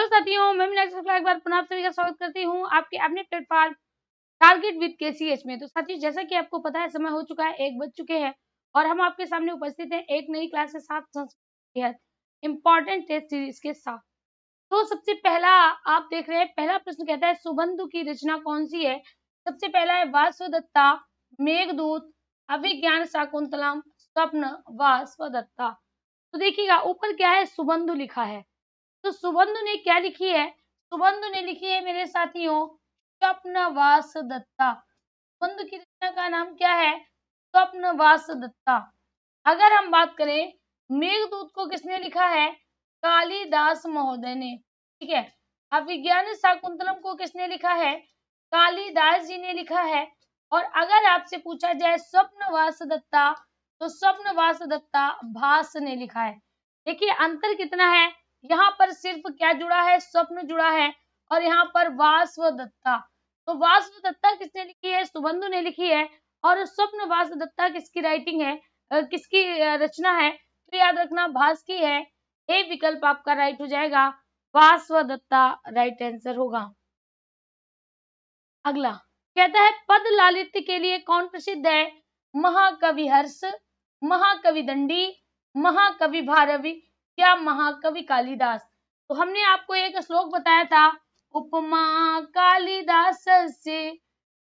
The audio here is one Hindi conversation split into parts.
हेलो साथियों, मैं मीनाक्षी शुक्ला एक बार पुनः आप सभी का स्वागत करती हूँ आपके अपने प्लेटफॉर्म टारगेट विद केसीएच में। तो साथियों, जैसा कि आपको पता है, समय हो चुका है, 1 बज चुके हैं और हम आपके सामने उपस्थित हैं एक नई क्लास के साथ, संस्कृत इंपॉर्टेंट टेस्ट सीरीज के साथ। तो सबसे पहला आप देख रहे हैं, पहला प्रश्न कहता है सुबंधु की रचना कौन सी है। सबसे पहला है वासवदत्ता, मेघदूत, अभिज्ञान शाकुंतलम, स्वप्न, वासवदत्ता। तो देखिएगा ऊपर क्या है, सुबंधु लिखा है। तो सुबंधु ने क्या लिखी है, सुबंधु ने लिखी है मेरे साथियों स्वप्नवास दत्ता। सुबंधु की रचना का नाम क्या है, स्वप्नवास दत्ता। अगर हम बात करें मेघदूत को किसने लिखा है, कालिदास महोदय ने, ठीक है। अभिज्ञान शाकुंतलम को किसने लिखा है, कालिदास जी ने लिखा है। और अगर आपसे पूछा जाए स्वप्नवास दत्ता, तो स्वप्नवास दत्ता भास ने लिखा है। देखिए अंतर कितना है, यहाँ पर सिर्फ क्या जुड़ा है, स्वप्न जुड़ा है, और यहाँ पर वासवदत्ता। तो वासवदत्ता किसने लिखी है, सुबंधु ने लिखी है। और स्वप्न वासवदत्ता किसकी राइटिंग है, किसकी रचना है, तो याद रखना भास की है। ए विकल्प आपका राइट हो जाएगा, वासवदत्ता राइट आंसर होगा। अगला कहता है पद लालित्य के लिए कौन प्रसिद्ध है, महाकवि हर्ष, महाकवि दंडी, महाकवि भारवी या महाकवि कालिदास। तो हमने आपको एक श्लोक बताया था, उपमा कालिदास से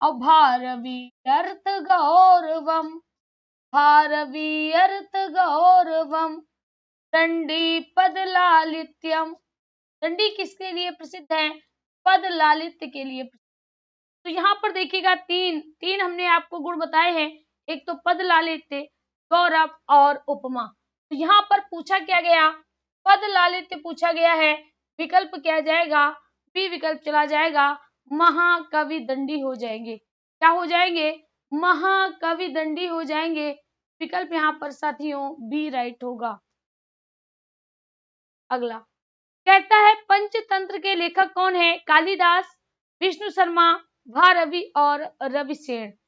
भारवी अर्थ गौरवम, भारवी अर्थ गौरवम, दंडी पद लालित्यम। दंडी किसके लिए प्रसिद्ध है, पद लालित्य के लिए। तो यहाँ पर देखिएगा तीन हमने आपको गुण बताए हैं, एक तो पद लालित्य, गौरव और उपमा। तो यहाँ पर पूछा क्या गया, पद लालित्य पूछा गया है, विकल्प क्या जाएगा, बी विकल्प चला जाएगा, महाकवि दंडी हो जाएंगे। क्या हो जाएंगे, महाकवि दंडी हो जाएंगे। विकल्प यहाँ पर साथियों बी राइट होगा। अगला कहता है पंचतंत्र के लेखक कौन है, कालिदास, विष्णु शर्मा, भारवी और रविसेन।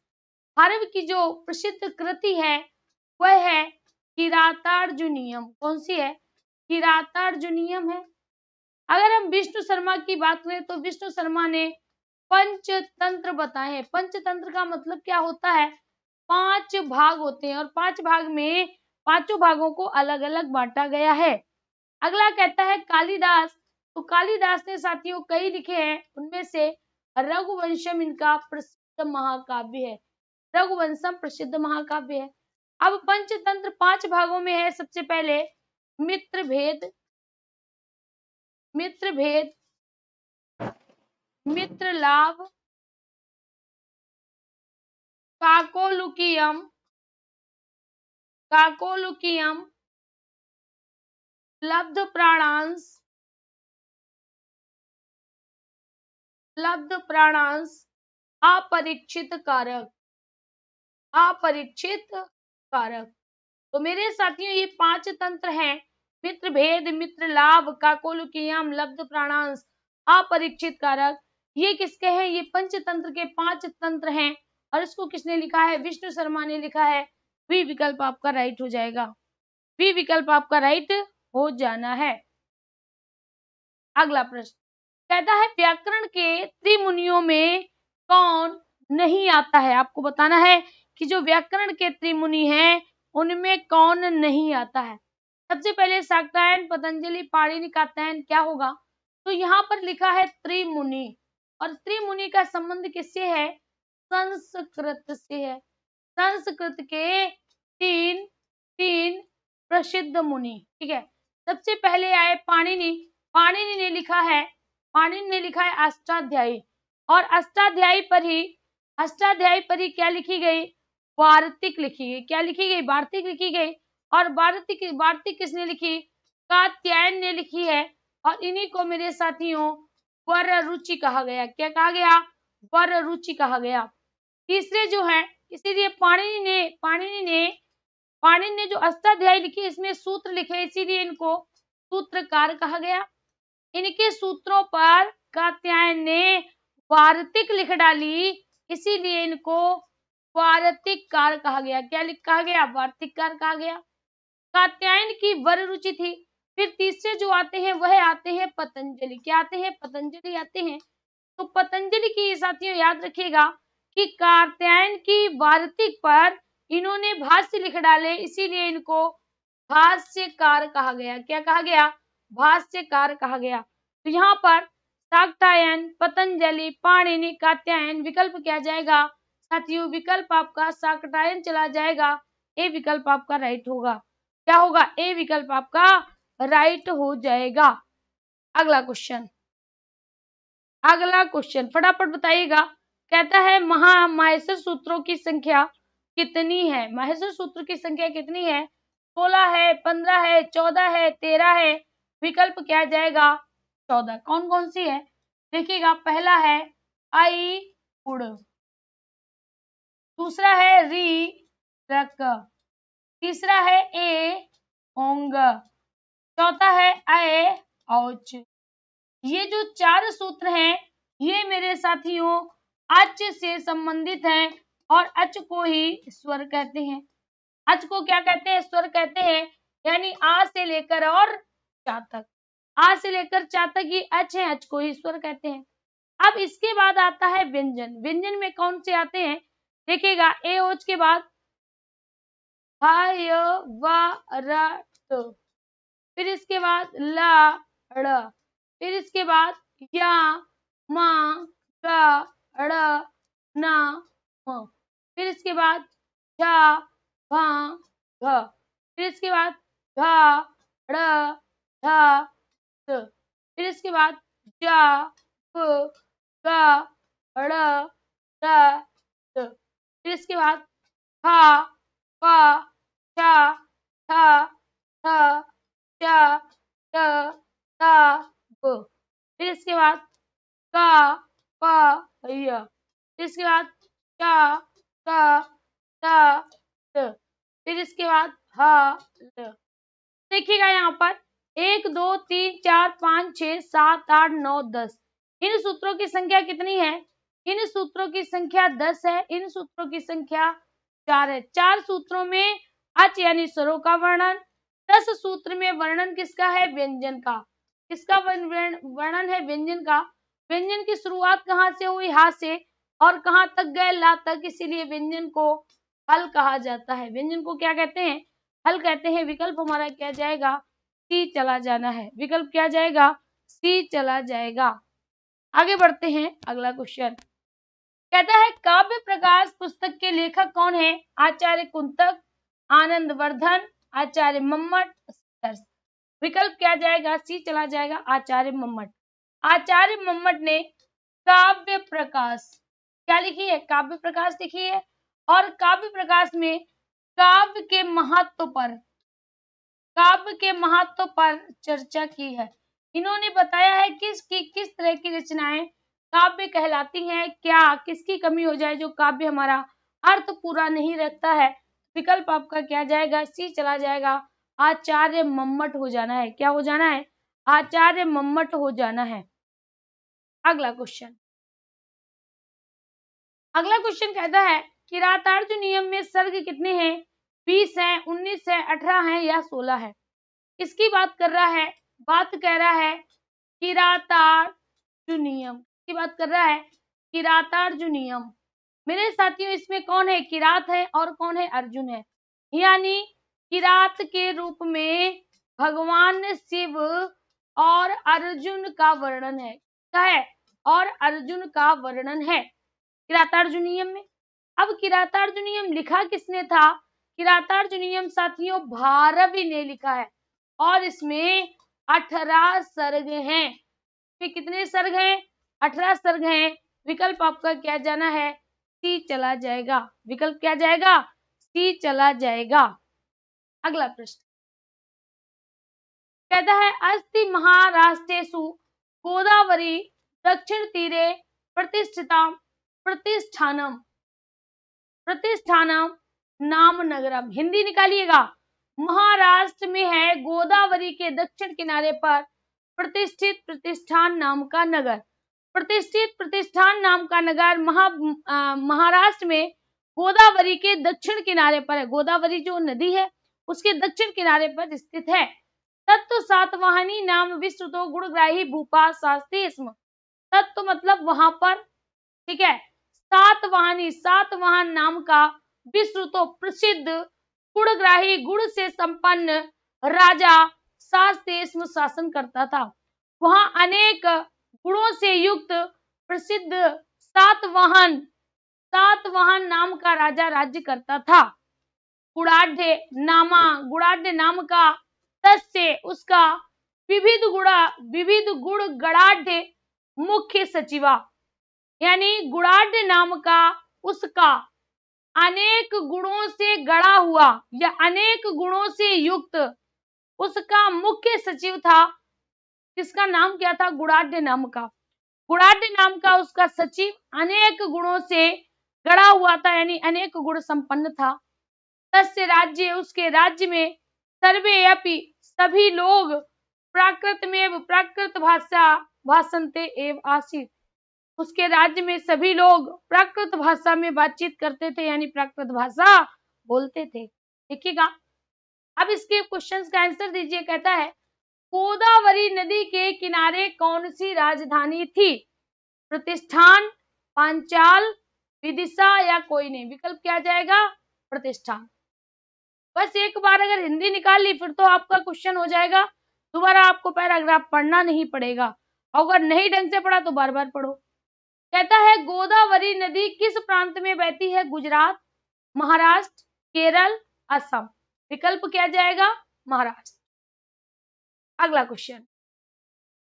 भारवी की जो प्रसिद्ध कृति है वह है किरातार्जुनीयम। कौन सी है, किरातार्जुनीयम है। अगर हम विष्णु शर्मा की बात करें तो विष्णु शर्मा ने पंचतंत्र बताए हैं। पंचतंत्र का मतलब क्या होता है, 5 भाग होते हैं और 5 भाग में पांचों भागों को अलग अलग बांटा गया है। अगला कहता है कालिदास, तो कालिदास ने साथियों कई लिखे हैं, उनमें से रघुवंशम इनका प्रसिद्ध महाकाव्य है। रघुवंशम प्रसिद्ध महाकाव्य है। अब पंचतंत्र 5 भागों में है। सबसे पहले मित्रभेद, मित्रभेद, मित्रलाभ, काकोलुकियम, काकोलुकियम, लब्ध प्राणांश, लब्ध प्राणांश, अपरीक्षित कारक, अपरीक्षित कारक। तो मेरे साथियों ये 5 तंत्र हैं, मित्र भेद, मित्र लाभ, काकोलुकियम, लब्ध प्राणांश, अपरीक्षित कारक। ये किसके हैं, ये पंचतंत्र के 5 तंत्र हैं और इसको किसने लिखा है, विष्णु शर्मा ने लिखा है। बी विकल्प आपका राइट हो जाएगा, बी विकल्प आपका राइट हो जाना है। अगला प्रश्न कहता है व्याकरण के त्रिमुनियों में कौन नहीं आता है। आपको बताना है कि जो व्याकरण के त्रिमुनि हैं उनमें कौन नहीं आता है। सबसे पहले शाक्तायन, पतंजलि, पाणिनि, कात्यायन क्या होगा, तो यहाँ पर लिखा है त्रिमुनि, और त्रिमुनि का संबंध किससे है, संस्कृत से है। संस्कृत के तीन प्रसिद्ध मुनि, ठीक है। सबसे पहले आए पाणिनि, पाणिनि ने लिखा है, पाणिनि ने लिखा है अष्टाध्यायी, और अष्टाध्यायी पर ही क्या लिखी गई, वार्तिक लिखी गई। क्या लिखी गई, वार्तिक लिखी गई। और वार्तिक किसने लिखी, कात्यायन ने लिखी है। और इन्हीं को मेरे साथियों वर रुचि कहा गया। क्या कहा गया, वर रुचि कहा गया। तीसरे जो है, इसीलिए पाणिनि ने जो अष्टाध्यायी लिखी इसमें सूत्र लिखे, इसीलिए इनको सूत्रकार कहा गया। इनके सूत्रों पर कात्यायन ने वार्तिक लिख डाली, इसीलिए इनको वार्तिककार कहा गया। क्या कहा गया, वार्तिककार कहा गया। कात्यायन की वर रुचि थी, फिर तीसरे जो आते हैं वह आते हैं पतंजलि। क्या आते हैं? पतंजलि आते हैं। तो पतंजलि की साथियों याद रखिएगा कि कात्यायन की वार्तिक पर इन्होंने भाष्य लिख डाले, इसीलिए इनको भाष्यकार कहा गया। क्या कहा गया? भाष्यकार कहा गया। तो यहाँ पर शाक्टायन, पतंजलि, पाणिनि, कात्यायन, विकल्प क्या जाएगा साथियों? विकल्प आपका शाक्टायन चला जाएगा। ए विकल्प आपका राइट होगा। क्या होगा? ए विकल्प आपका राइट हो जाएगा। अगला क्वेश्चन, अगला क्वेश्चन फटाफट बताइएगा। कहता है माहेश्वर सूत्रों की संख्या कितनी है? माहेश्वर सूत्र की संख्या कितनी है? 16 है, 15 है, 14 है, 13 है। विकल्प क्या जाएगा? 14। कौन कौन सी है? देखिएगा, पहला है आई उड़, दूसरा है री रक, तीसरा है ए ओंग, चौथा है अय औच। ये जो 4 सूत्र हैं ये मेरे साथियों अच से संबंधित हैं और अच को ही स्वर कहते हैं। अच को क्या कहते हैं? स्वर कहते हैं। यानी आ से लेकर और चा तक, आ से लेकर चा तक ही अच है, अच को ही स्वर कहते हैं। अब इसके बाद आता है व्यंजन। व्यंजन में कौन से आते हैं? देखिएगा, ए ओच के बाद ह य व र ट, फिर इसके बाद ला ड़, फिर इसके बाद या मा गा ड़ ना म, फिर इसके बाद झा भा घ, फिर इसके बाद घा ड़ धा ध, फिर इसके बाद जा प गा ड़ धा ध, फिर इसके बाद खा पा छा था था चा ट ता ब, फिर इसके बाद का पा य, फिर इसके बाद चा का ता ट, फिर इसके बाद हा ल। देखिएगा यहाँ पर 1 2 3 4 5 6 7 8 9 10। इन सूत्रों की संख्या कितनी है? इन सूत्रों की संख्या 10 है। इन सूत्रों की संख्या 4 है। 4 सूत्रों में अच यानी स्वरों का वर्णन, 10 सूत्र में वर्णन किसका है? व्यंजन का। किसका वर्णन है? व्यंजन का। व्यंजन की शुरुआत कहाँ से हुई? हा से, और कहाँ तक गए? ला तक, इसीलिए व्यंजन को हल कहा जाता है। व्यंजन को क्या कहते हैं? हल कहते हैं। विकल्प हमारा क्या जाएगा? सी चला जाना है। विकल्प क्या जाएगा? सी चला जाएगा। आगे बढ़ते हैं, अगला क्वेश्चन कहता है काव्य प्रकाश पुस्तक के लेखक कौन है? आचार्य कुंतक, आनंद वर्धन, आचार्य मम्मट, दर्श। विकल्प क्या जाएगा? सी चला जाएगा, आचार्य मम्मट। आचार्य मम्मट ने काव्य प्रकाश क्या लिखी है? काव्य प्रकाश लिखी है। और काव्य प्रकाश में काव्य के महत्व पर, काव्य के महत्व पर चर्चा की है। इन्होंने बताया है किस तरह की रचनाएं काव्य कहलाती हैं, क्या किसकी कमी हो जाए जो काव्य हमारा अर्थ पूरा नहीं रखता है। विकल्प आपका क्या जाएगा? सी चला जाएगा, आचार्य मम्मट हो जाना है। क्या हो जाना है? आचार्य मम्मट हो जाना है। अगला क्वेश्चन, अगला क्वेश्चन कहता है किरातार्जुन नियम में सर्ग कितने हैं? 20 है, 19 है, 18 है या 16 है? इसकी बात कर रहा है, बात कह रहा है किरातार्जुन नियम की बात कर रहा है। किरातार्जुन नियम मेरे साथियों इसमें कौन है? किरात है और कौन है? अर्जुन है। यानी किरात के रूप में भगवान शिव और अर्जुन का वर्णन है। क्या है? और अर्जुन का वर्णन है किरातार्जुनीयम में। अब किरातार्जुनीयम लिखा किसने था? किरातार्जुनीयम साथियों भारवी ने लिखा है और इसमें 18 सर्ग हैं। फिर कितने सर्ग हैं? 18 सर्ग हैं। विकल्प आपका क्या जाना है? सी चला जाएगा। विकल्प क्या जाएगा? सी चला जाएगा। अगला प्रश्न कहता है अस्ति महाराष्ट्रेषु गोदावरी दक्षिण तीरे प्रतिष्ठिताम प्रतिष्ठानम प्रतिष्ठानम नाम नगरम। हिंदी निकालिएगा। महाराष्ट्र में है गोदावरी के दक्षिण किनारे पर प्रतिष्ठित प्रतिष्ठान नाम का नगर। प्रतिष्ठित प्रतिष्ठान नाम का नगर महाराष्ट्र में गोदावरी के दक्षिण किनारे पर है। गोदावरी जो नदी है उसके दक्षिण किनारे पर स्थित है। तत्व सातवाहनी नाम विस्तृतो गुणग्राही भूपा शास्त्री स्म। तत्व मतलब वहां पर, ठीक है। सातवाहनी, सातवाहन नाम का विस्तृतो प्रसिद्ध गुणग्राही, गुण से संपन्न राजा शास्त्री स्म शासन करता था। वहां अनेक गुणों से युक्त प्रसिद्ध सातवाहन, सातवाहन नाम का राजा राज्य करता था। गुणाढ़ नामा, गुणाढ़ नाम का तस्य उसका विविध गुण गणाढ़ मुख्य सचिवा, यानी गुणाढ़ नाम का उसका अनेक गुणों से गढ़ा हुआ या अनेक गुणों से युक्त उसका मुख्य सचिव था। किसका नाम क्या था? गुणाढ़ नाम का। गुणाढ़ नाम का उसका सचिव अनेक गुणों से गढ़ा हुआ था, यानी अनेक गुण संपन्न था। तस्य राज्य, उसके राज्य में सर्वे अपि सभी लोग प्राकृत में प्राकृत भाषा भाषन्ते एव आसीत्, उसके राज्य में सभी लोग प्राकृत भाषा में बातचीत करते थे, यानी प्राकृत भाषा बोलते थे। देखिएगा, अब इसके क्वेश्चंस का आंसर दीजिए। कहता है गोदावरी नदी के किनारे कौन सी राजधानी थी? प्रतिष्ठान, पांचाल, विदिशा या कोई नहीं। विकल्प क्या जाएगा? प्रतिष्ठान। बस एक बार अगर हिंदी निकाल ली फिर तो आपका क्वेश्चन हो जाएगा। दोबारा आपको पैराग्राफ पढ़ना नहीं पड़ेगा, अगर नहीं ढंग से पढ़ा तो बार बार पढ़ो। कहता है गोदावरी नदी किस प्रांत में बहती है? गुजरात, महाराष्ट्र, केरल, असम। विकल्प क्या जाएगा? महाराष्ट्र। अगला क्वेश्चन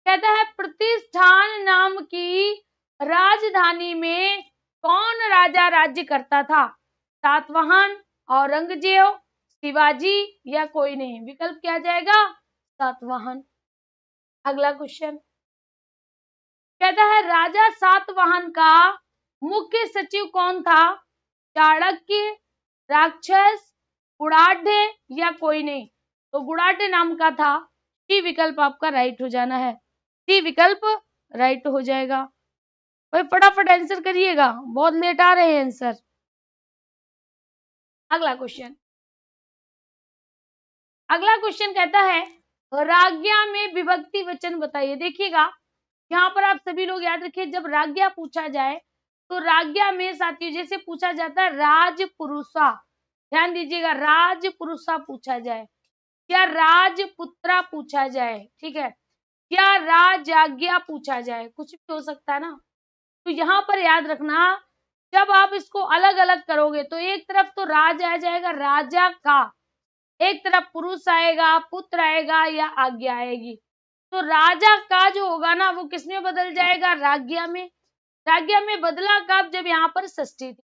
कहता है प्रतिष्ठान नाम की राजधानी में कौन राजा राज्य करता था? सातवाहन, औरंगजेब, शिवाजी या कोई नहीं। विकल्प क्या जाएगा? सातवाहन। अगला क्वेश्चन कहता है राजा सातवाहन का मुख्य सचिव कौन था? चाणक्य, राक्षस, गुणाढ़ या कोई नहीं। तो गुणाढ़ नाम का था। सी विकल्प आपका राइट हो जाना है। सी विकल्प राइट हो जाएगा। भाई फटाफट आंसर करिएगा, बहुत लेट आ रहे हैं आंसर। अगला क्वेश्चन, अगला क्वेश्चन कहता है राज्ञा में विभक्ति वचन बताइए। देखिएगा, यहाँ पर आप सभी लोग याद रखिए, जब राज्ञा पूछा जाए तो राज्ञा में साथियों जैसे पूछा जाता है राजपुरुषा, ध्यान दीजिएगा, राजपुरुषा पूछा जाए या राजपुत्रा पूछा जाए, ठीक है, या राजाज्ञा पूछा जाए, कुछ भी हो सकता है ना। तो यहाँ पर याद रखना, जब आप इसको अलग अलग करोगे तो एक तरफ तो राज आ जाएगा राजा का, एक तरफ पुरुष आएगा, पुत्र आएगा या आज्ञा आएगी। तो राजा का जो होगा ना वो किसमें बदल जाएगा? राज्ञा में। राज्ञा में बदला कब? जब यहाँ पर षष्ठी थी,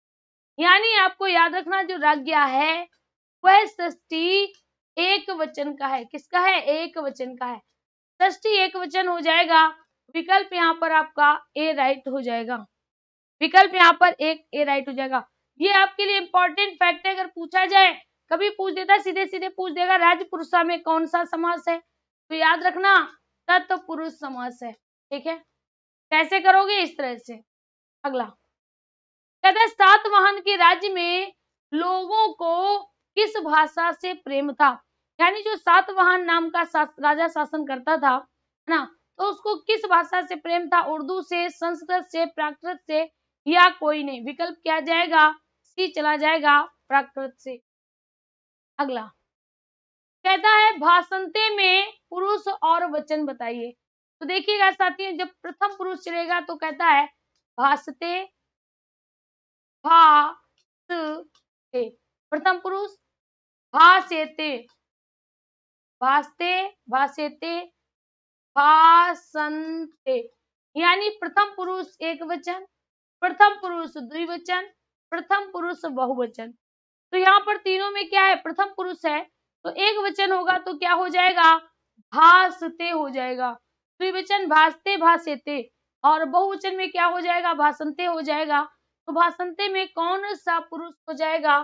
यानी आपको याद रखना जो राज्ञा है वह षष्ठी एक वचन का है। किसका है? एक वचन का है। षष्ठी एक वचन हो जाएगा। विकल्प यहाँ पर आपका ए राइट हो जाएगा। विकल्प यहाँ पर एक ए राइट हो जाएगा। ये आपके लिए इंपॉर्टेंट फैक्ट है, अगर पूछा जाए, कभी पूछ देता सीधे सीधे पूछ देगा राजपुरुषा में कौन सा समास है, तो याद रखना तत्पुरुष समास है। ठीक है, कैसे करोगे? इस तरह से। अगला कहता है सातवाहन के राज्य में लोगों को किस भाषा से प्रेम था? यानी जो सातवाहन नाम का राजा शासन करता था ना, तो उसको किस भाषा से प्रेम था? उर्दू से, संस्कृत से, प्राकृत से या कोई नहीं। विकल्प क्या जाएगा? सी चला जाएगा, प्राकृत से। अगला कहता है भाषंते में पुरुष और वचन बताइए। तो देखिएगा साथियों, जब प्रथम पुरुष चलेगा तो कहता है भाषते, भाषते, प्रथम पुरुष, भाषेते, भाषते, भाषेते, भाषन्ते, यानी प्रथम पुरुष एक वचन, प्रथम पुरुष द्विवचन, प्रथम पुरुष बहुवचन। तो यहाँ पर तीनों में क्या है? प्रथम पुरुष है तो एक वचन होगा तो क्या हो जाएगा? भाषते हो जाएगा। द्विवचन भाषते, भाषेते, और बहुवचन में क्या हो जाएगा? भाषन्ते हो जाएगा। तो भाषन्ते में कौन सा पुरुष हो जाएगा?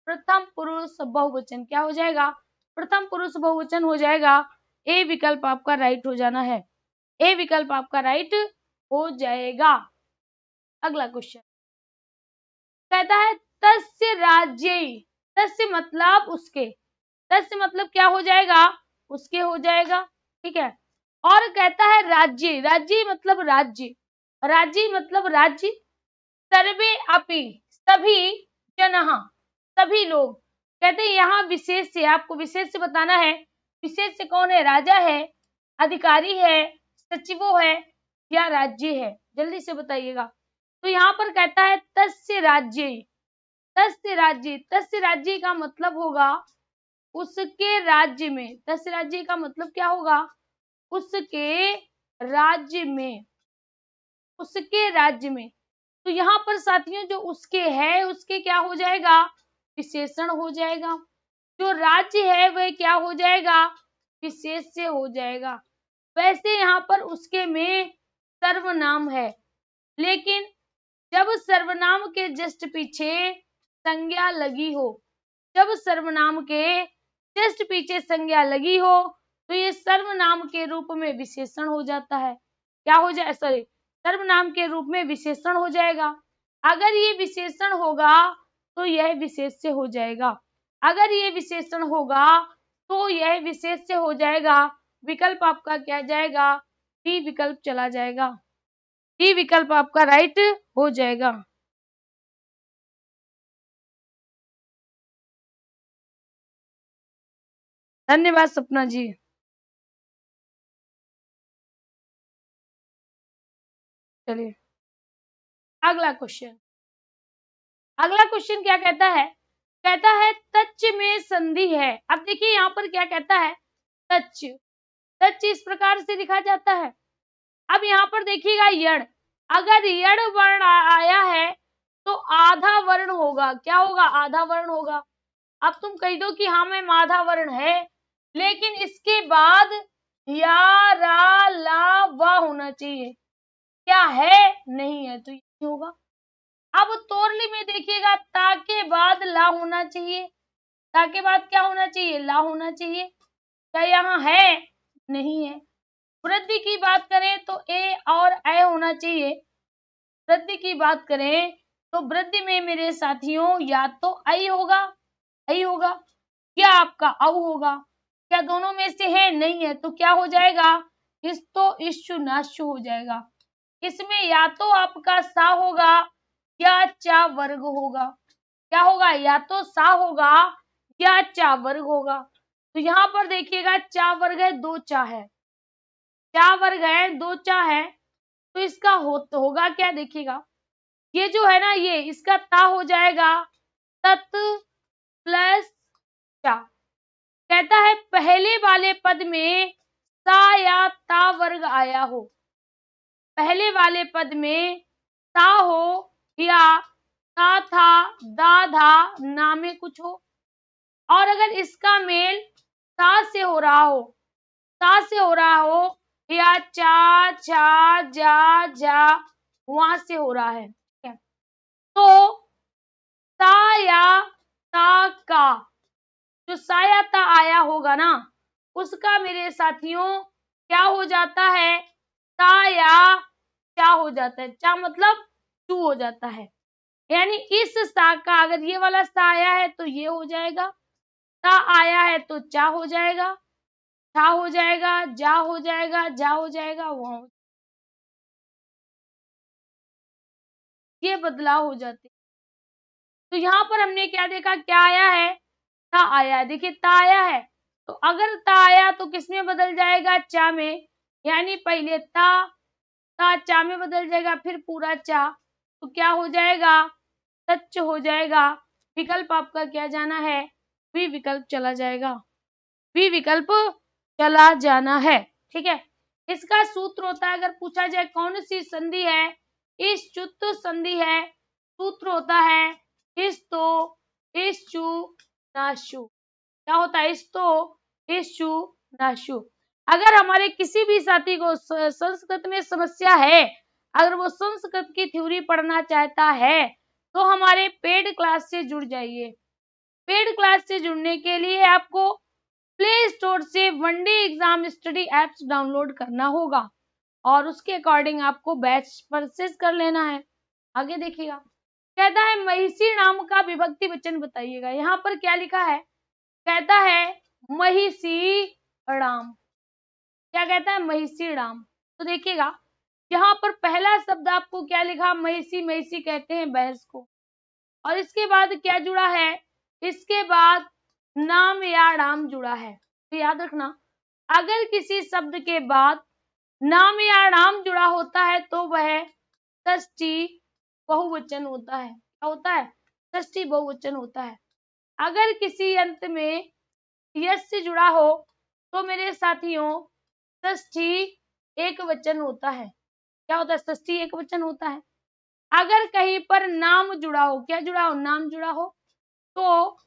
प्रथम पुरुष बहुवचन। क्या हो जाएगा? प्रथम पुरुष बहुवचन हो जाएगा। ए विकल्प आपका राइट हो जाना है। ए विकल्प आपका राइट हो जाएगा। अगला क्वेश्चन कहता है तस्य राज्ये, तस्य मतलब उसके, तस्य मतलब क्या हो जाएगा? उसके हो जाएगा, ठीक है। और कहता है राज्य, राज्य मतलब राज्य, राज्य मतलब राज्य। सर्वे अपि, सभी जनः, सभी लोग। कहते हैं यहाँ विशेष से, आपको विशेष से बताना है। विशेष से कौन है? राजा है, अधिकारी है, सचिवों है, या राज्य है? जल्दी से बताइएगा। तो यहाँ पर कहता है तस्य राज्य, तस्य राज्य, तस्य राज्य का मतलब होगा उसके राज्य में। तस्य राज्य का मतलब क्या होगा? उसके राज्य में, उसके राज्य में। तो यहाँ पर साथियों जो उसके है, उसके क्या हो जाएगा? विशेषण हो जाएगा। जो राज्य है वह क्या हो जाएगा? विशेष से हो जाएगा। वैसे यहाँ पर उसके में सर्वनाम है, लेकिन जब सर्वनाम के जस्ट पीछे संज्ञा लगी हो, जब सर्वनाम के जस्ट पीछे संज्ञा लगी हो तो ये सर्वनाम के रूप में विशेषण हो जाता है। क्या हो जाए? सॉरी, सर्वनाम के रूप में विशेषण हो जाएगा। अगर ये विशेषण होगा तो यह विशेष से हो जाएगा, अगर ये विशेषण होगा तो यह विशेष से हो जाएगा। विकल्प आपका क्या जाएगा? डी विकल्प चला जाएगा, डी विकल्प आपका राइट हो जाएगा। धन्यवाद सपना जी। चलिए अगला क्वेश्चन, अगला क्वेश्चन क्या कहता है? कहता है तच्च में संधि है। अब देखिए यहाँ पर क्या कहता है? तच्च, तच्च इस प्रकार से लिखा जाता है। अब यहाँ पर देखिएगा यण, अगर यण वर्ण आया है तो आधा वर्ण होगा। क्या होगा? आधा वर्ण होगा। अब तुम कह दो कि हाँ मैम आधा वर्ण है, लेकिन इसके बाद या, रा, ला, वा होना चाहिए। क्या है? नहीं है, तो ये होगा। अब तोरली में देखिएगा ता के बाद ला होना चाहिए, ता के बाद क्या होना चाहिए? ला होना चाहिए। क्या यहाँ है? नहीं है। वृद्धि की बात करें तो ए और ऐ होना चाहिए। वृद्धि की बात करें तो वृद्धि में मेरे साथियों या तो ऐ होगा, ऐ होगा, या आपका औ होगा। क्या दोनों में से है? नहीं है, तो क्या हो जाएगा? इस तो इश्चु नाश्चु हो जाएगा। इसमें या तो आपका सा होगा या चा वर्ग होगा। क्या होगा? या तो सा होगा या चा वर्ग होगा। तो यहाँ पर देखिएगा चा वर्ग है, दो चा है, चा वर्ग है, दो चा है, तो इसका होगा क्या? देखिएगा ये जो है ना, ये इसका ता हो जाएगा तत् प्लस चा। कहता है पहले वाले पद में सा या ता वर्ग आया हो, पहले वाले पद में ता हो या ता था, दा धा, ना में कुछ हो, और अगर इसका मेल सा से हो रहा हो, सा से हो रहा हो, या चा, छा, जा, जा, वहां से हो रहा है, ठीक है, तो सा या ता का जो सा या ता आया होगा ना, उसका मेरे साथियों क्या हो जाता है? ता या चा हो जाता है। चा मतलब चू हो जाता है। यानी इस सा का अगर ये वाला सा आया है तो ये हो जाएगा, ता आया है तो चा हो जाएगा, छा हो जाएगा, जा हो जाएगा, जा हो जाएगा, वहां ये बदलाव हो जाते। तो यहाँ पर हमने क्या देखा? क्या आया है? ता आया है। देखिए ता आया है, तो अगर ता आया तो किसमें बदल जाएगा? चा में। यानी पहले ता चा में बदल जाएगा, फिर पूरा चा, तो क्या हो जाएगा? सच हो जाएगा। विकल्प आपका क्या जाना है? बी विकल्प चला जाएगा, बी विकल्प चला जाना है, ठीक है। इसका सूत्र होता है, अगर पूछा जाए कौन सी संधि है, इस चुत संधि है। सूत्र होता है इस्तो इश्चु नाशु। क्या होता है? इस्तो इश्चु नाशु। अगर हमारे किसी भी साथी को संस्कृत में समस्या है, अगर वो संस्कृत की थ्योरी पढ़ना चाहता है तो हमारे पेड क्लास से जुड़ जाइए। पेड क्लास से जुड़ने के लिए आपको प्ले स्टोर से one day exam study apps download करना होगा और उसके अकॉर्डिंग आपको बैच परचेज कर लेना है। आगे देखिएगा, कहता है महिषी नाम का विभक्ति वचन बताइएगा। यहाँ पर क्या लिखा है? कहता है महिषी राम। क्या कहता है? महिषी राम। तो देखिएगा यहाँ पर पहला शब्द आपको क्या लिखा? महिषी। महिषी कहते हैं भैंस को। और इसके बाद क्या जुड़ा है? इसके बाद नाम या राम जुड़ा है। तो याद रखना, अगर किसी शब्द के बाद नाम या राम जुड़ा होता है तो वह षष्ठी बहुवचन होता है। क्या होता है? षष्ठी बहुवचन होता है। अगर किसी अंत में यश से जुड़ा हो तो मेरे साथियों षष्ठी एक वचन होता है। क्या होता है? षष्ठी एक वचन होता है। अगर कहीं पर नाम जुड़ा हो, क्या जुड़ा हो? नाम जुड़ा हो, तो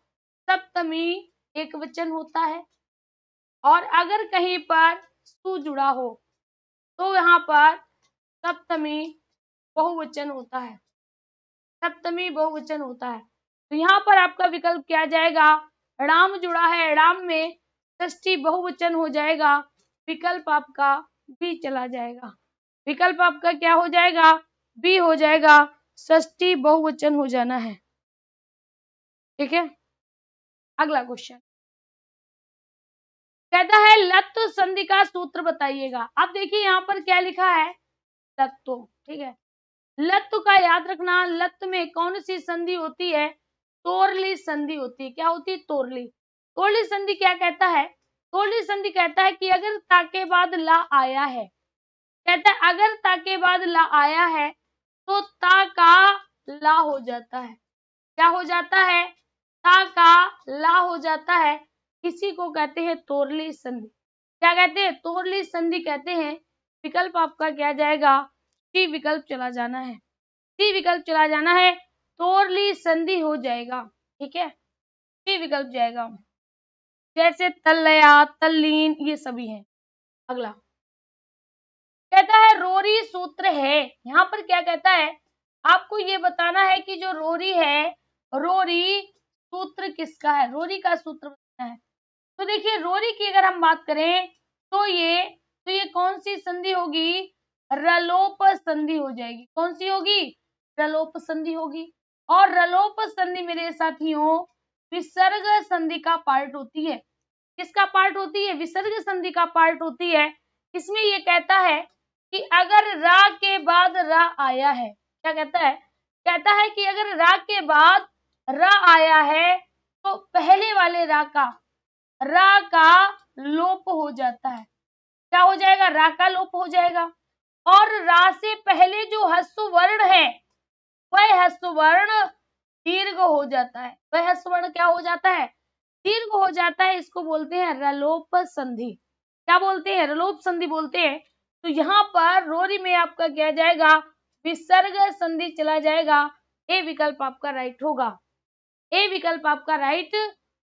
सप्तमी एक वचन होता है। और अगर कहीं पर सु जुड़ा हो तो यहाँ पर सप्तमी बहुवचन होता है। सप्तमी बहुवचन होता है। तो यहाँ पर आपका विकल्प क्या जाएगा? राम जुड़ा है, राम में षष्ठी बहुवचन हो जाएगा। विकल्प आपका बी चला जाएगा। विकल्प आपका क्या हो जाएगा? बी हो जाएगा। षष्ठी बहुवचन हो जाना है। ठीक है, अगला क्वेश्चन कहता है लत्व संधि का सूत्र बताइएगा। अब देखिए यहाँ पर क्या लिखा है? लत्व। ठीक है, लत्व का याद रखना, लत्व में कौन सी संधि होती है? तोरली संधि होती है। क्या होती है? तोरली। तोरली संधि क्या कहता है? तोरली संधि कहता है कि अगर ता के बाद ला आया है, कहता है अगर ता के बाद ला आया है तो ता का ला हो जाता है। क्या हो जाता है? ता का ला हो जाता है। इसी को कहते हैं तोरली संधि। क्या कहते हैं? तोरली संधि कहते हैं। विकल्प आपका क्या जाएगा? सी विकल्प चला जाना है। सी विकल्प चला जाना है। तोरली संधि हो जाएगा। ठीक है, सी विकल्प जाएगा। जैसे तल्लया, तल्लीन, ये सभी हैं। अगला कहता है रोरी सूत्र है। यहाँ पर क्या कहता है? आपको ये बताना है कि जो रोरी है, रोरी सूत्र किसका है? रोरी का सूत्र बताना है। तो देखिए रोरी की अगर हम बात करें तो ये कौन सी संधि होगी? रलोप संधि हो जाएगी। कौन सी होगी? रलोप संधि होगी। और रलोप संधि मेरे साथियों विसर्ग संधि का पार्ट होती है। किसका पार्ट होती है? विसर्ग संधि का पार्ट होती है। इसमें ये कहता है कि अगर रा के बाद रा आया है, क्या कहता है? कहता है कि अगर रा के बाद रा आया है तो पहले वाले रा का लोप हो जाता है। क्या हो जाएगा? रा का लोप हो जाएगा। और रा से पहले जो ह्रस्व वर्ण है वह ह्रस्व वर्ण दीर्घ हो जाता है। वह ह्रस्व वर्ण क्या हो जाता है? दीर्घ हो जाता है। इसको बोलते हैं रलोप संधि। क्या बोलते हैं? रलोप संधि बोलते हैं। तो यहाँ पर रोरी में आपका क्या जाएगा? विसर्ग संधि चला जाएगा। ए विकल्प आपका राइट होगा। ए विकल्प आपका राइट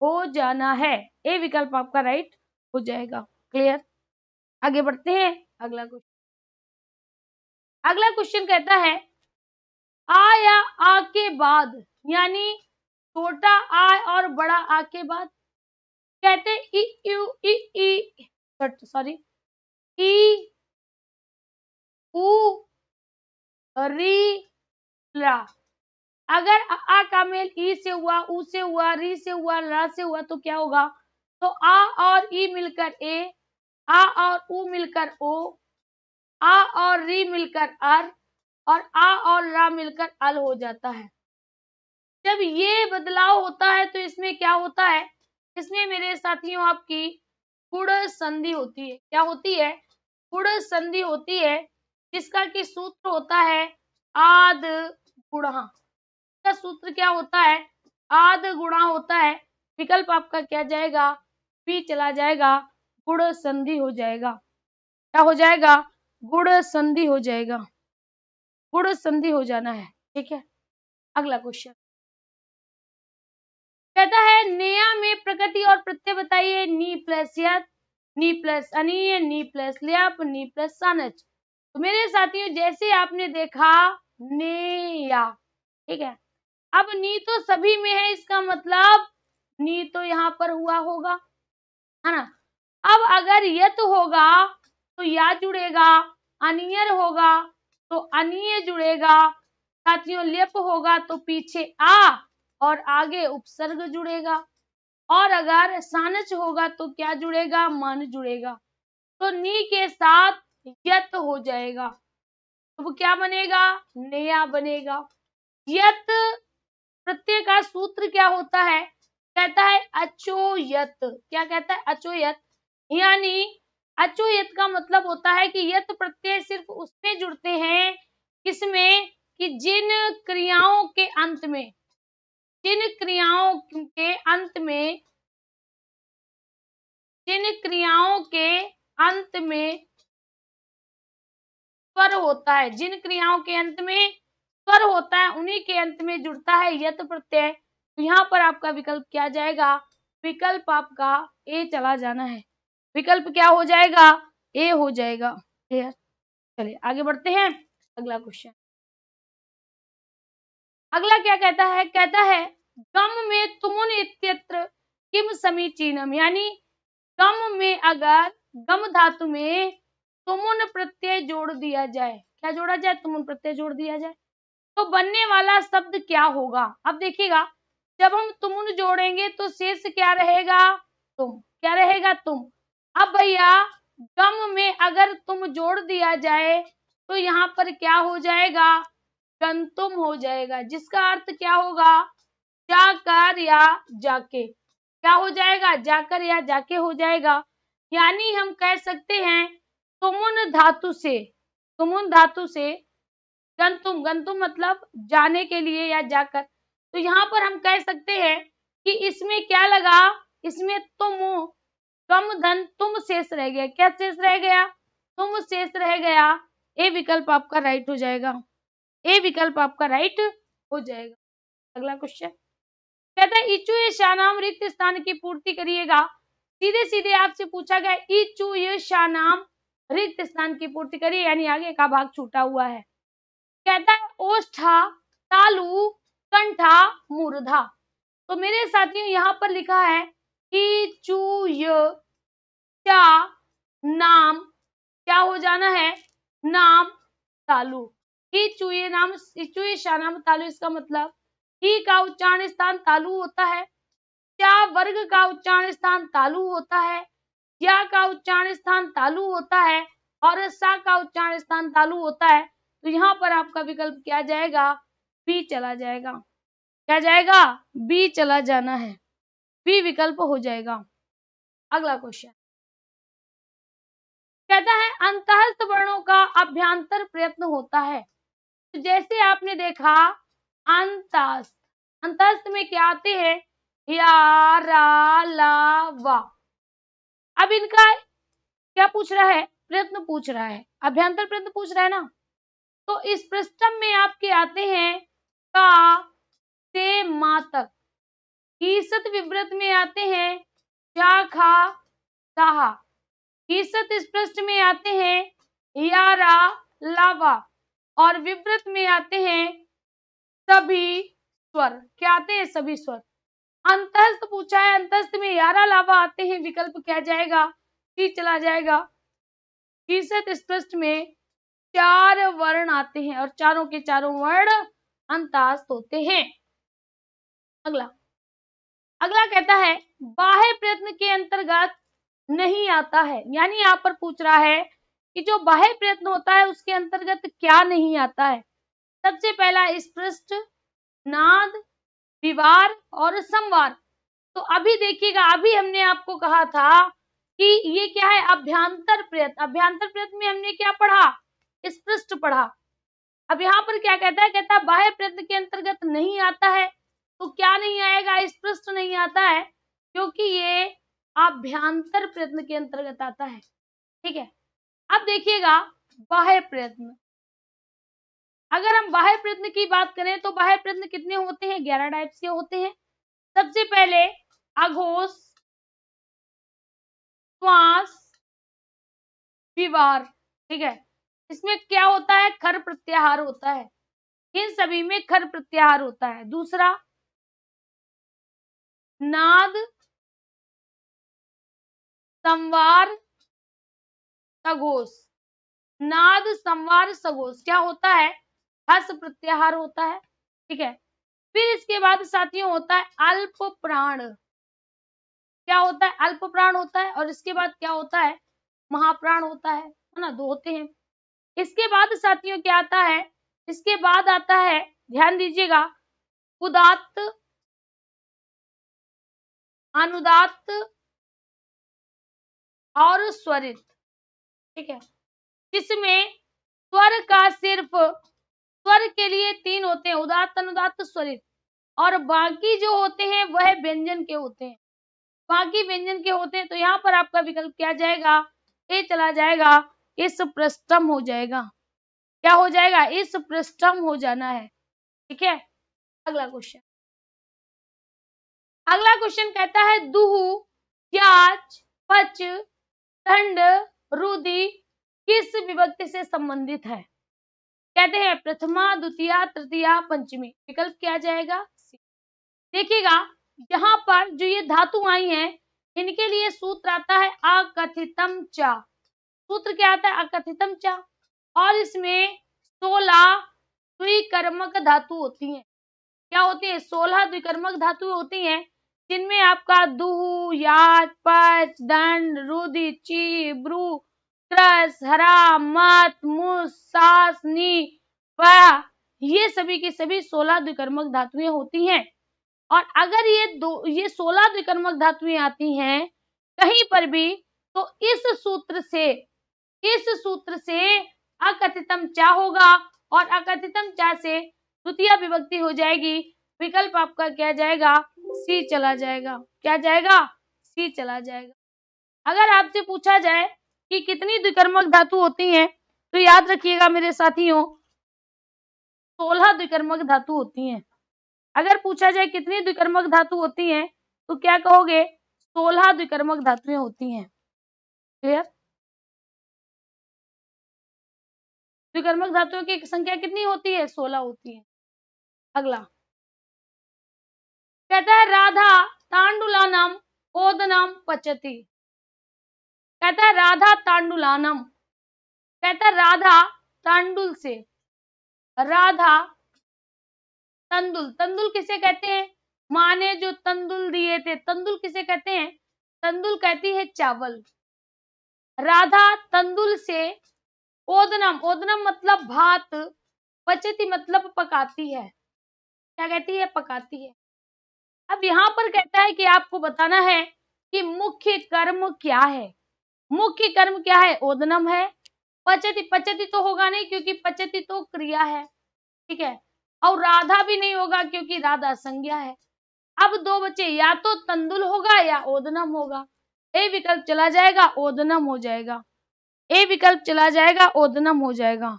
हो जाना है। ए विकल्प आपका राइट हो जाएगा। क्लियर? आगे बढ़ते हैं। अगला क्वेश्चन कहता है आ या आ के बाद, यानी छोटा आ और बड़ा आ के बाद कहते हैं ई यू ई सॉरी ई उ री ला। अगर आ का मेल ई से हुआ, उ से हुआ, री से हुआ, ला से हुआ तो क्या होगा? तो आ और ई मिलकर ए, आ और उ मिलकर ओ, आ और री मिलकर अर, और आ और रा मिलकर अल हो जाता है। जब ये बदलाव होता है तो इसमें क्या होता है? इसमें मेरे साथियों आपकी गुण संधि होती है। क्या होती है? गुण संधि होती है, जिसका कि सूत्र होता है आद गुणा। का सूत्र क्या होता है? आद गुणा होता है। विकल्प आपका क्या जाएगा? बी चला जाएगा। गुण संधि हो जाएगा। क्या हो जाएगा? गुण संधि हो जाएगा। गुण संधि हो जाना है। ठीक है, अगला क्वेश्चन कहता है नेया में प्रकृति और प्रत्यय बताइए। नी प्लस यत, नी प्लस अनीय, नी प्लस ल्यप, नी प्लस सानच। तो मेरे साथियों जैसे आपने देखा नेया, ठीक है, अब नी तो सभी में है, इसका मतलब नी तो यहाँ पर हुआ होगा, है ना। अब अगर यत होगा तो या जुड़ेगा, अनियर होगा तो अनीय जुड़ेगा, साथियों ल्यप होगा तो पीछे आ और आगे उपसर्ग जुड़ेगा। और अगर सानच होगा तो क्या जुड़ेगा, मन जुड़ेगा, तो नी के साथ यत हो जाएगा, तो वो क्या बनेगा, नेया बनेगा। यत प्रत्यय का सूत्र क्या होता है, कहता है अचोयत। क्या कहता है, अचोयत। यानी अचोयत का मतलब होता है कि यत प्रत्यय सिर्फ उसमें जुड़ते हैं, किसमें, कि जिन क्रियाओं के अंत में, जिन क्रियाओं के अंत में, जिन क्रियाओं के अंत में स्वर होता है, जिन क्रियाओं के अंत में स्वर होता है उन्हीं के अंत में जुड़ता है यत प्रत्यय। तो यहाँ पर आपका विकल्प क्या जाएगा, विकल्प आपका ए चला जाना है। विकल्प क्या हो जाएगा, ए हो जाएगा। क्लियर। चलिए आगे बढ़ते हैं, अगला क्वेश्चन। अगला क्या कहता है, कहता है गम में तुमुन इत्यत्र किम समीचीनम, यानी गम में अगर गम धातु में तुमुन प्रत्यय जोड़ दिया जाए, क्या जोड़ा जाए, तुमुन प्रत्यय जोड़ दिया जाए, तो बनने वाला शब्द क्या होगा। अब देखिएगा, जब हम तुमुन जोड़ेंगे तो शेष क्या रहेगा, तुम। क्या रहेगा, तुम। अब भैया गम में अगर तुम जोड़ दिया जाए तो यहाँ पर क्या हो जाएगा, गंतुम हो जाएगा, जिसका अर्थ क्या होगा, जाकर या जाके। क्या हो जाएगा, जाकर या जाके हो जाएगा। यानी हम कह सकते हैं तुमुन धातु से, तुमुन धातु से गंतुम, गंतुम मतलब जाने के लिए या जाकर, तो यहाँ पर हम कह सकते हैं कि इसमें क्या लगा, इसमें तुम, कम धन तुम शेष रह गया। क्या शेष रह गया, तुम शेष रह गया। ए विकल्प आपका राइट हो जाएगा, ए विकल्प आपका राइट हो जाएगा। अगला क्वेश्चन कहता है इचु ये शानाम रिक्त स्थान की पूर्ति करिएगा। सीधे सीधे आपसे पूछा गया इचु ये शानाम रिक्त स्थान की पूर्ति करिए, यानी आगे का भाग छूटा हुआ है। कहता है ओष्ठा, तालु, कंठा, मूर्धा। तो मेरे साथियों यहाँ पर लिखा है इचु य चा नाम, क्या हो जाना है, नाम तालु। इचुये नाम, इचुये शानाम तालु, इसका मतलब ही का उच्चारण स्थान तालु होता है, चा वर्ग का उच्चारण स्थान तालु होता है, या का उच्चारण स्थान तालु होता है, और सा का उच्चारण स्थान तालु होता है। तो यहाँ पर आपका विकल्प क्या जाएगा, बी चला जाएगा। क्या जाएगा, बी चला जाना है, बी विकल्प हो जाएगा। अगला क्वेश्चन कहता है अंतःस्थ वर्णों का अभ्यांतर प्रयत्न होता है। तो जैसे आपने देखा अंतःस्थ, अंतःस्थ में क्या आते हैं, या, रा, ला, वा। अब इनका क्या पूछ रहा है, प्रयत्न पूछ रहा है, अभ्यांतर प्रयत्न पूछ रहा है ना। तो इस पृष्ठम में आपके आते हैं का से मा तक, ईसत विव्रत में आते हैं जा, खा, साहा, ईसत इस पृष्ठ में आते हैं यारा, लावा, और विव्रत में आते हैं सभी स्वर। क्या आते हैं, सभी स्वर। अंतस्थ पूछा है, अंतस्थ में यारा, लावा आते हैं, विकल्प क्या जाएगा, सी चला जाएगा। ईसत इस पृष्ठ में चार वर्ण आते हैं और चारों के चारों वर्ण अंतस्थ होते हैं। अगला, अगला कहता है बाह्य प्रयत्न के अंतर्गत नहीं आता है, यानी यहाँ पर पूछ रहा है कि जो बाह्य प्रयत्न होता है उसके अंतर्गत क्या नहीं आता है। सबसे पहला स्पृष्ट, नाद, विवार और संवार। तो अभी देखिएगा, अभी हमने आपको कहा था कि ये क्या है, अभ्यांतर प्रयत्न। अभ्यांतर प्रयत्न में हमने क्या पढ़ा, स्पृष्ट पढ़ा। अब यहाँ पर क्या कहता है, कहता है बाह्य प्रयत्न के अंतर्गत नहीं आता है। तो क्या नहीं आएगा, स्पृष्ट नहीं आता है, क्योंकि ये अभ्यांतर प्रयत्न के अंतर्गत आता है। ठीक है, अब देखिएगा बाह्य प्रयत्न, अगर हम बाह्य प्रयत्न की बात करें तो बाह्य प्रयत्न कितने होते हैं, 11 टाइप्स के होते हैं। सबसे पहले अघोष, श्वास, विवार। ठीक है, इसमें क्या होता है, खर प्रत्याहार होता है, इन सभी में खर प्रत्याहार होता है। दूसरा नाद, संवार, सघोष। नाद, संवार, सघोष क्या होता है, हस प्रत्याहार होता है। ठीक है, फिर इसके बाद साथियों होता है अल्प प्राण। क्या होता है, अल्प प्राण होता है, और इसके बाद क्या होता है, महाप्राण होता है ना, दो होते हैं। इसके बाद साथियों क्या आता है, इसके बाद आता है, ध्यान दीजिएगा, उदात्त, अनुदात्त और स्वरित। ठीक है, जिसमें स्वर का सिर्फ, स्वर के लिए 3 होते हैं, उदात्त, अनुदात्त, स्वरित, और बाकी जो होते हैं वह व्यंजन के होते हैं, बाकी व्यंजन के होते हैं। तो यहाँ पर आपका विकल्प क्या जाएगा, ए चला जाएगा, इस पृष्ठम हो जाएगा, क्या हो जाएगा, इस पृष्ठम हो जाना है। ठीक है, अगला क्वेश्चन, अगला क्वेश्चन कहता है दुहु, याच, पच, दंड, रुधि किस विभक्ति से संबंधित है। कहते हैं प्रथमा, द्वितीया, तृतीया, पंचमी। विकल्प क्या जाएगा, सी। देखिएगा, यहाँ पर जो ये धातु आई हैं, इनके लिए सूत्र आता है अकथितम च। सूत्र क्या आता है, अकथितम च, और इसमें 16 द्विकर्मक धातु होती हैं। क्या होती है, 16 द्विकर्मक धातु होती हैं, जिनमें आपका दुहु, याच, पच, दंड, रुधि, ची, ब्रू, क्रस, हरा, मत, मुस, सास, नी, व, ये सभी की सभी 16 द्विकर्मक धातुएं होती हैं। और अगर ये 16 द्विकर्मक धातुएं आती हैं कहीं पर भी, तो इस सूत्र से अकथितम चा होगा, और अकथितम चा से द्वितीय विभक्ति हो जाएगी। विकल्प आपका क्या जाएगा, सी चला जाएगा। क्या जाएगा, सी चला जाएगा। अगर आपसे पूछा जाए कि कितनी द्विकर्मक धातु होती हैं, तो याद रखिएगा मेरे साथियों, 16 द्विकर्मक धातु होती हैं। अगर पूछा जाए कितनी द्विकर्मक धातु होती हैं, तो क्या कहोगे, 16 द्विकर्मक धातुएं होती हैं। क्लियर, द्विकर्मक धातुओं की संख्या कितनी होती है, 16 होती है। अगला कहता है राधा तांडुलानम ओदनम पचती। कहता है राधा तांडुलानम, कहता है राधा तांडुल से, राधा तंदुल, तंदुल किसे कहते हैं, माँ ने जो तंदुल दिए थे, तंदुल किसे कहते हैं, तंदुल कहती है चावल। राधा तंदुल से, ओदनम, ओदनम मतलब भात, पचती मतलब पकाती है। क्या कहती है, पकाती है। अब यहाँ पर कहता है कि आपको बताना है कि मुख्य कर्म क्या है। मुख्य कर्म क्या है, ओदनम है। पचती, पचती तो होगा नहीं क्योंकि पचती तो क्रिया है। ठीक है, और राधा भी नहीं होगा क्योंकि राधा संज्ञा है। अब दो बचे, या तो तंदुल होगा या ओदनम होगा। ए विकल्प चला जाएगा, ओदनम हो जाएगा। ए विकल्प चला जाएगा, ओदनम हो जाएगा।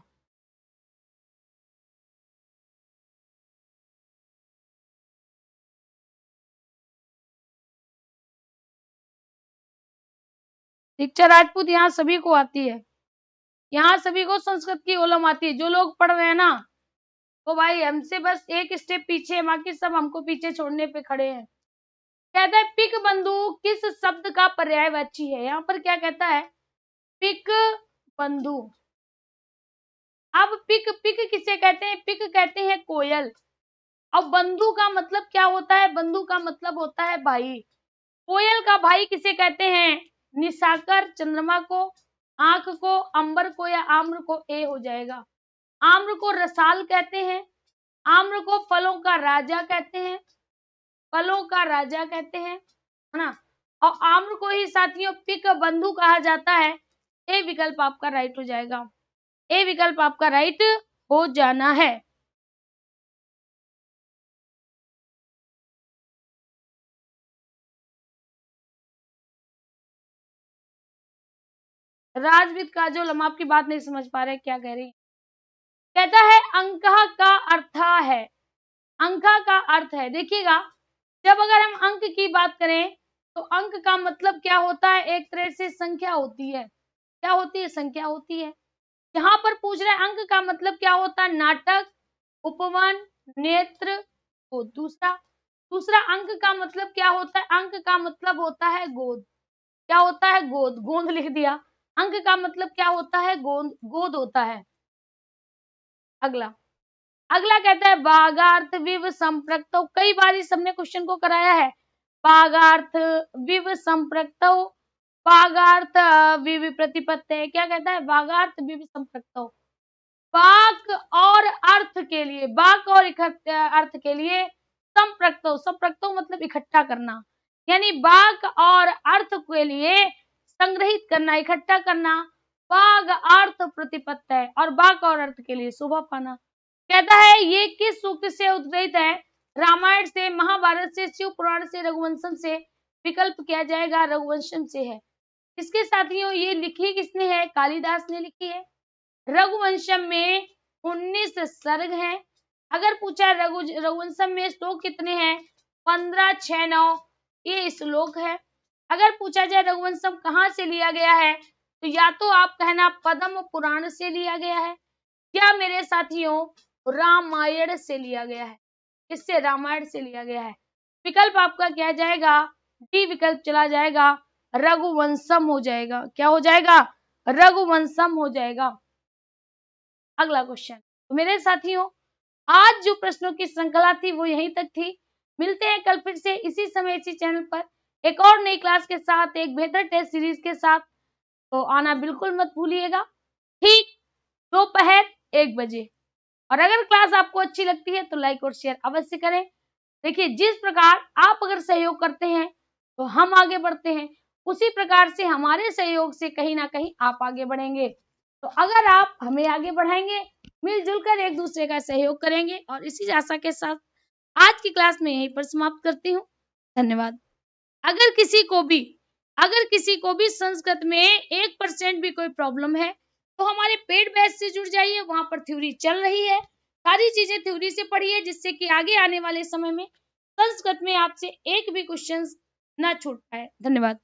दीक्षा राजपूत यहाँ सभी को आती है, यहाँ सभी को संस्कृत की ओलम आती है। जो लोग पढ़ रहे हैं ना, तो भाई हमसे बस एक स्टेप पीछे, बाकी सब हमको पीछे छोड़ने पे खड़े हैं। कहता है पिक बंधु किस शब्द का पर्यायवाची है। यहाँ पर क्या कहता है, पिक बंधु। अब पिक, पिक किसे कहते हैं, पिक कहते हैं कोयल। अब बंधु का मतलब क्या होता है, बंधु का मतलब होता है भाई। कोयल का भाई किसे कहते हैं, निशाकर, चंद्रमा को, आंख को, अंबर को या आम्र को। ए हो जाएगा। आम्र को रसाल कहते हैं, आम्र को फलों का राजा कहते हैं, फलों का राजा कहते हैं, है ना। और आम्र को ही साथियों पिक बंधु कहा जाता है। ए विकल्प आपका राइट हो जाएगा। ए विकल्प आपका राइट हो जाना है। राजविद काजोल, हम आपकी बात नहीं समझ पा रहे, क्या कह रही। कहता है अंका का अर्थ है, अंका का अर्थ है। देखिएगा, जब अगर हम अंक की बात करें तो अंक का मतलब क्या होता है, एक तरह से संख्या होती है। क्या होती है, संख्या होती है। यहाँ पर पूछ रहे हैं अंक का मतलब क्या होता है, नाटक, उपवन, नेत्र। तो दूसरा, दूसरा अंक का मतलब क्या होता है, अंक का मतलब होता है गोद। क्या होता है, गोद, गोंद लिख दिया। अंक का मतलब क्या होता है, गोंद, गोद होता है। अगला, अगला कहता है बागार्थ विव संप्रक्त। तो कई बार इस हमने क्वेश्चन को कराया है। बागार्थ विव संप्रक्तौ, बागार्थ विव प्रतिपत्ति। क्या कहता है? बागार्थ विव संप्रक्तौ, वाक और अर्थ के लिए, वाक और अर्थ के लिए संप्रक्तौ, संप्रक्तौ मतलब इकट्ठा करना, यानी वाक और अर्थ के लिए संग्रहित करना, इकट्ठा करना, वाग अर्थ प्रतिपत्ति, और वाक और अर्थ के लिए शोभा पाना। कहता है ये किस सूक्त से उद्धृत है? रामायण से, महाभारत से, शिव पुराण से, रघुवंशम से। विकल्प किया जाएगा रघुवंशम से है। इसके साथियों ये लिखी किसने है? कालिदास ने लिखी है। रघुवंशम में 19 सर्ग हैं। अगर पूछा रघुवंशम में श्लोक कितने हैं? 15, 6, 9 ये श्लोक है। अगर पूछा जाए रघुवंशम कहाँ से लिया गया है, तो या तो आप कहना पद्म पुराण से लिया गया है, या मेरे साथियों रामायण से लिया गया है। इससे रामायण से लिया गया है। विकल्प आपका क्या जाएगा? डी विकल्प चला जाएगा, रघुवंशम हो जाएगा। क्या हो जाएगा? रघुवंशम हो जाएगा। अगला क्वेश्चन। तो मेरे साथियों आज जो प्रश्नों की श्रृंखला थी वो यहीं तक थी। मिलते हैं कल फिर से इसी समय इसी चैनल पर एक और नई क्लास के साथ, एक बेहतर टेस्ट सीरीज के साथ। तो आना बिल्कुल मत भूलिएगा, ठीक दोपहर 1 बजे। और अगर क्लास आपको अच्छी लगती है तो लाइक और शेयर अवश्य करें। देखिए जिस प्रकार आप अगर सहयोग करते हैं तो हम आगे बढ़ते हैं, उसी प्रकार से हमारे सहयोग से कहीं ना कहीं आप आगे बढ़ेंगे। तो अगर आप हमें आगे बढ़ाएंगे, मिलजुल कर एक दूसरे का सहयोग करेंगे, और इसी आशा के साथ आज की क्लास में यहीं पर समाप्त करती हूँ। धन्यवाद। अगर किसी को भी संस्कृत में 1% भी कोई प्रॉब्लम है तो हमारे पेड बैच से जुड़ जाइए, वहां पर थ्योरी चल रही है। सारी चीजें थ्योरी से पढ़िए, जिससे कि आगे आने वाले समय में संस्कृत में आपसे एक भी क्वेश्चन ना छूट पाए। धन्यवाद।